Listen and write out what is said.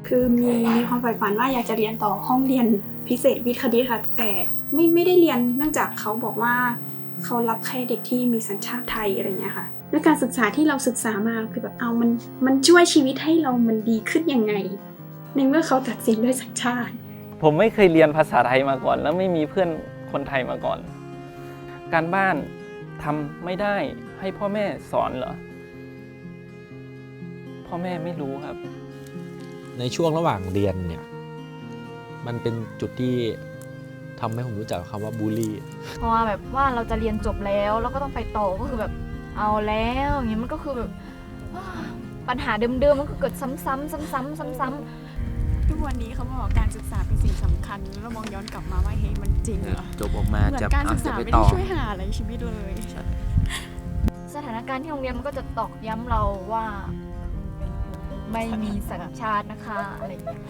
คือมีความใฝ่ฝันว่าอยากจะเรียนต่อห้องเรียนพิเศษวิทย์คณิตค่ะแต่ไม่ได้เรียนเนื่องจากเขาบอกว่าเขารับแค่เด็กที่มีสัญชาติไทยอะไรเงี้ยค่ะด้วยการศึกษาที่เราศึกษามาคือแบบมันช่วยชีวิตให้เรามันดีขึ้นยังไงในเมื่อเขาตัดสินด้วยสัญชาติผมไม่เคยเรียนภาษาไทยมาก่อนแล้วไม่มีเพื่อนคนไทยมาก่อนการบ้านทำไม่ได้ให้พ่อแม่สอนเหรอพ่อแม่ไม่รู้ครับในช่วงระหว่างเรียนเนี่ยมันเป็นจุดที่ทำให้ผมรู้จักคำว่าบูลลี่เพราะว่าแบบว่าเราจะเรียนจบแล้วก็ต้องไปต่อก็คือแบบเอาแล้วอย่างนี้มันก็คือแบบปัญหาเดิมๆมันก็เกิดซ้ำๆทุกวันนี้เขาบอกการศึกษาเป็นสิ่งสำคัญแล้วเรามองย้อนกลับมาว่าเฮ้ยมันจริงเหรอจบออกมาเหมือนการศึกษาไม่ได้ช่วยหาอะไรชีวิตเลยสถานการณ์ที่โรงเรียนมันก็จะตอกย้ำเราว่าไม่มีสัญชาตินะคะอะไรอย่างเงี้ย